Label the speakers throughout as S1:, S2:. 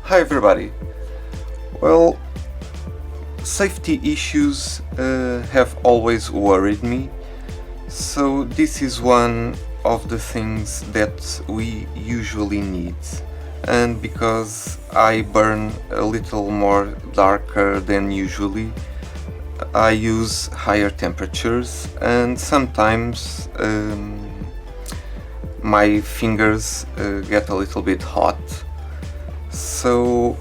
S1: Hi everybody. Well, safety issues have always worried me, so this is one of the things that we usually need. And because I burn a little more darker than usually, I use higher temperatures and sometimes my fingers get a little bit hot. So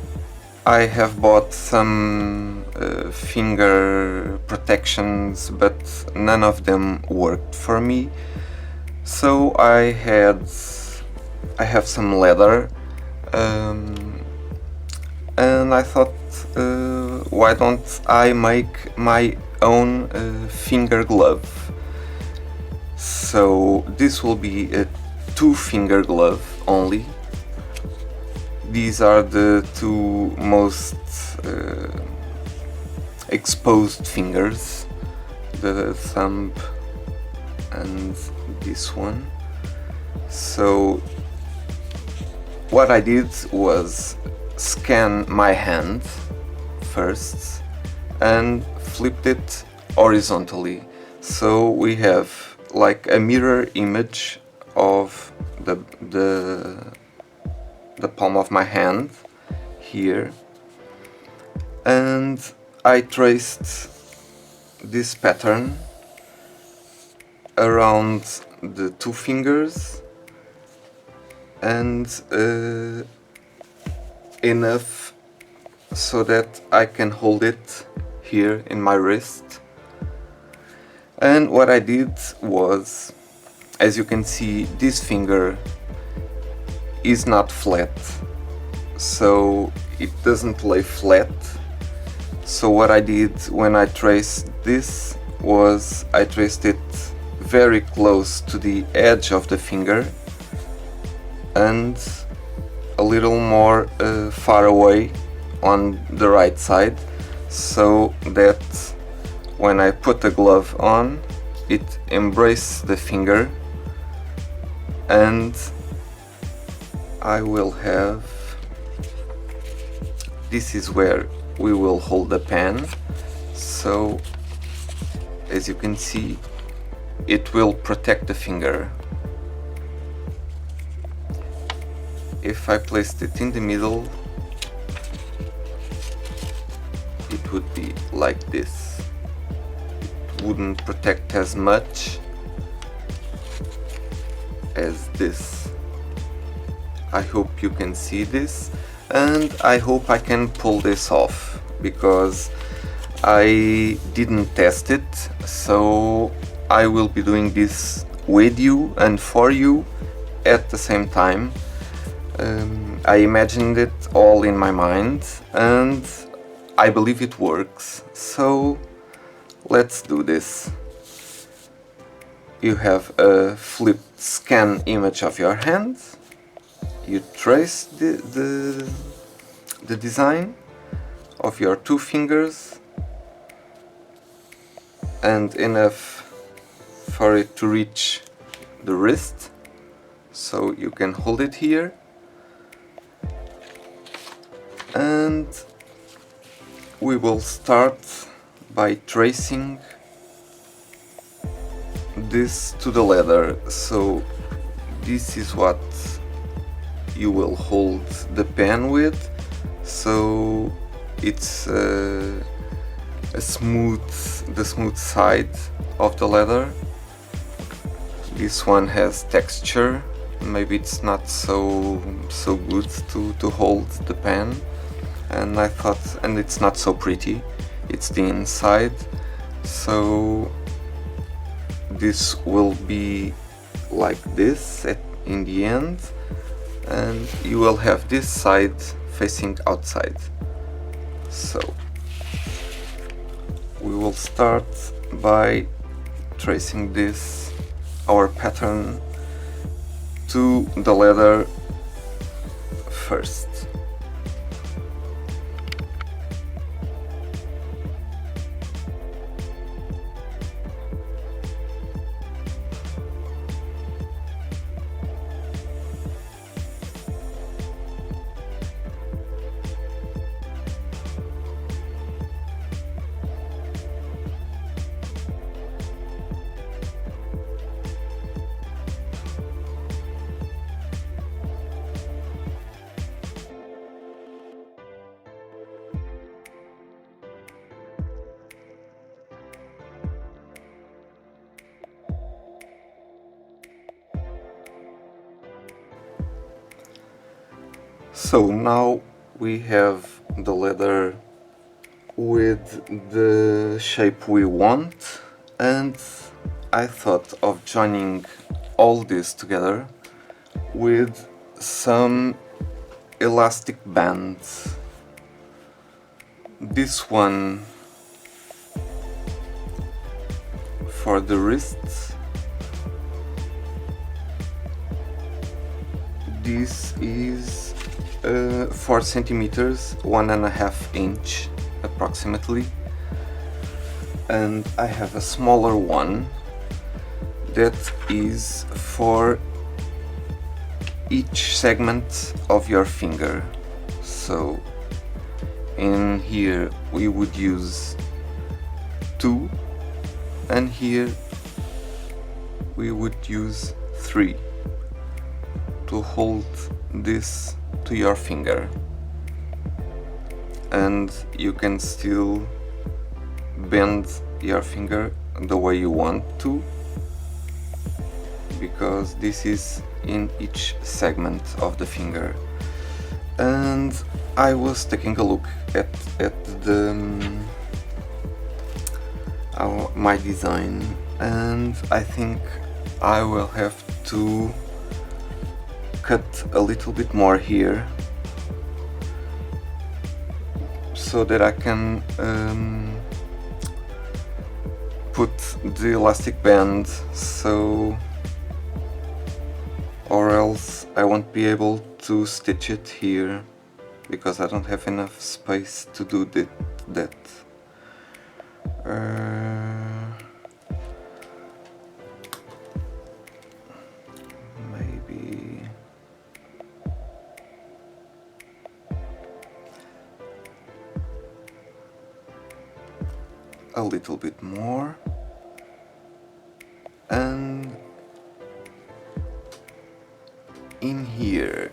S1: I have bought some finger protections, but none of them worked for me. So I have some leather, and I thought, why don't I make my own finger glove? So this will be a 2-finger glove only. These are the two most exposed fingers, the thumb and this one. So what I did was scan my hand first and flipped it horizontally. So we have like a mirror image of the palm of my hand here, and I traced this pattern around the 2 fingers and enough so that I can hold it here in my wrist. And what I did was, as you can see, this finger is not flat, so it doesn't lay flat. So what I did when I traced this was I traced it very close to the edge of the finger and a little more far away on the right side, so that when I put the glove on, it embraces the finger, and I will have, this is where we will hold the pen. So as you can see, it will protect the finger. If I placed it in the middle, it would be like this. It wouldn't protect as much as this. I hope you can see this, and I hope I can pull this off, because I didn't test it, so I will be doing this with you and for you at the same time. I imagined it all in my mind and I believe it works, so let's do this. You have a flipped scan image of your hand. You trace the design of your 2 fingers and enough for it to reach the wrist, so you can hold it here. And we will start by tracing this to the leather. So this is what you will hold the pen with, so it's the smooth side of the leather. This one has texture, maybe it's not so good to hold the pen, and I thought, and it's not so pretty, it's the inside. So this will be like this in the end, and you will have this side facing outside. So we will start by tracing our pattern to the leather first. So now we have the leather with the shape we want, and I thought of joining all this together with some elastic bands. This one for the wrists. This is 4 centimeters, 1.5 inch approximately, and I have a smaller one that is for each segment of your finger. So in here we would use 2, and here we would use 3 to hold this to your finger, and you can still bend your finger the way you want to, because this is in each segment of the finger. And I was taking a look at the my design, and I think I will have to cut a little bit more here so that I can put the elastic band, so or else I won't be able to stitch it here because I don't have enough space to do that. Maybe a little bit more, and in here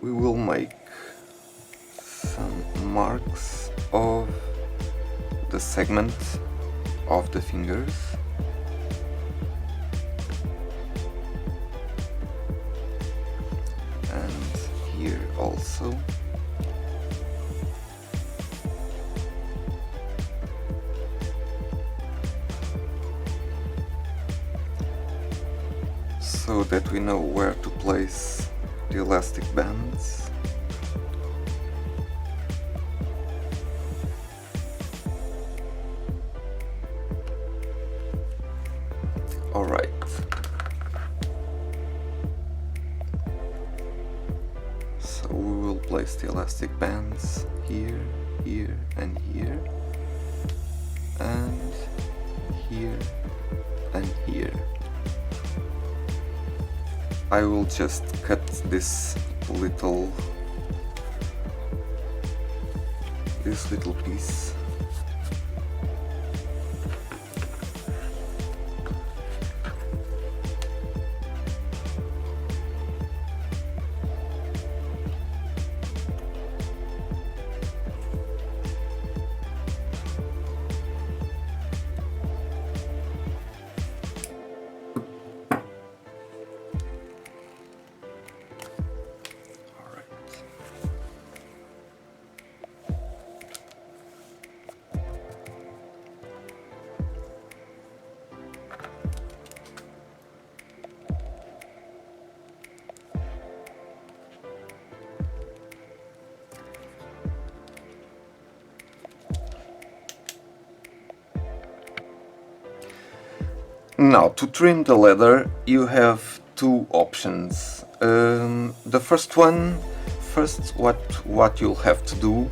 S1: we will make some marks of the segment of the fingers, and here also. So that we know where to place the elastic bands. Alright. So we will place the elastic bands here, here, and here, and here, and here. I will just cut this little piece. Now, to trim the leather, you have two options. The first one, what you'll have to do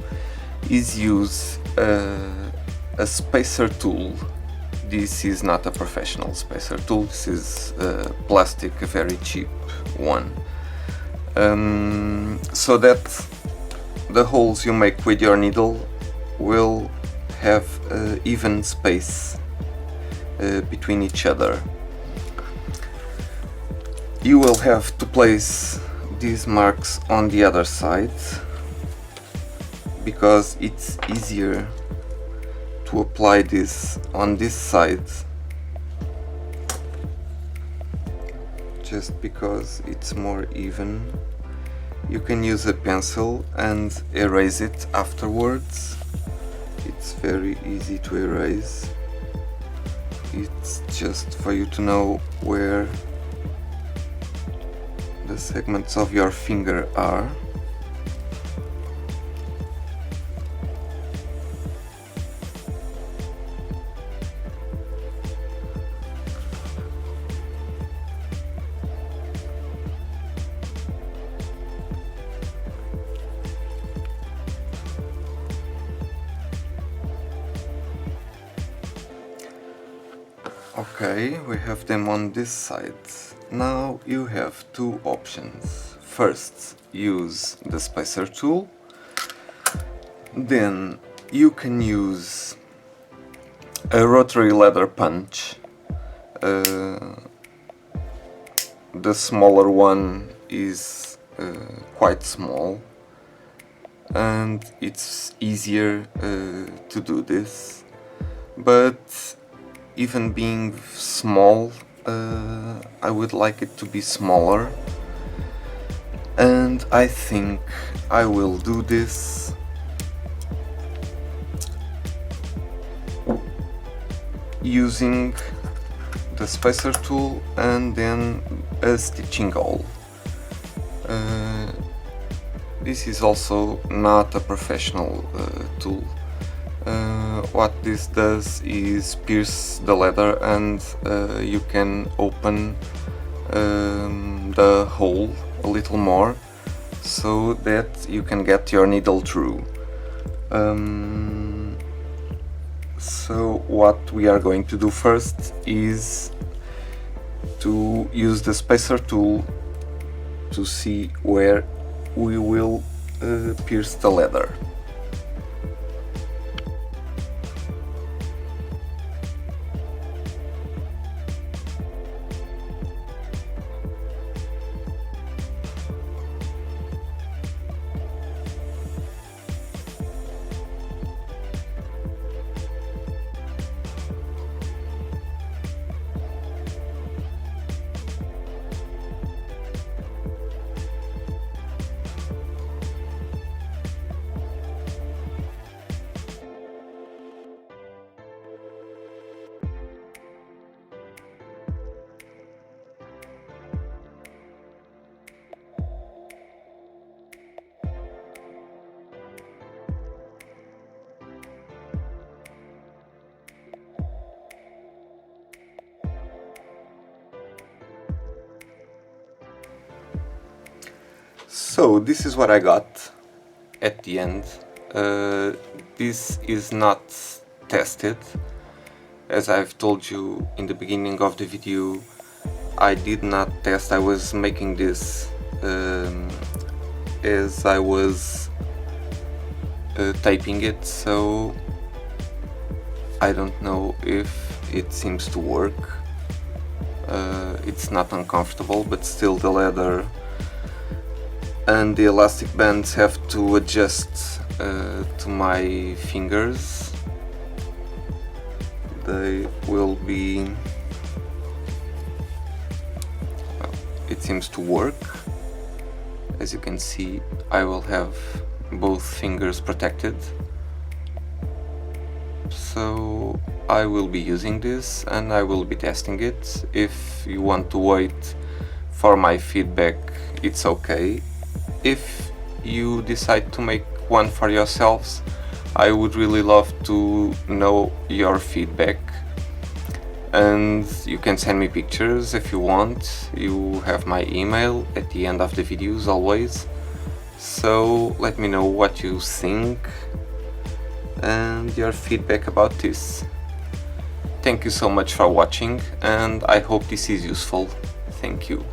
S1: is use a spacer tool. This is not a professional spacer tool, this is plastic, a very cheap one. So that the holes you make with your needle will have even space between each other. You will have to place these marks on the other side because it's easier to apply this on this side, just because it's more even You can use a pencil and erase it afterwards. It's very easy to erase. It's just for you to know where the segments of your finger are. Okay, we have them on this side. Now you have two options. First, use the spacer tool. Then you can use a rotary leather punch. The smaller one is quite small, and it's easier to do this. But even being small, I would like it to be smaller, and I think I will do this using the spacer tool and then a stitching awl. This is also not a professional tool. What this does is pierce the leather, and you can open the hole a little more so that you can get your needle through. So what we are going to do first is to use the spacer tool to see where we will pierce the leather. So this is what I got at the end. This is not tested. As I've told you in the beginning of the video, I did not test. I was making this as I was taping it, so I don't know if it seems to work. It's not uncomfortable, but still the leather and the elastic bands have to adjust to my fingers. They will be... well, it seems to work. As you can see, I will have both fingers protected. So I will be using this and I will be testing it. If you want to wait for my feedback, it's okay. If you decide to make one for yourselves, I would really love to know your feedback. And you can send me pictures if you want. You have my email at the end of the videos always. So let me know what you think and your feedback about this. Thank you so much for watching, and I hope this is useful. Thank you.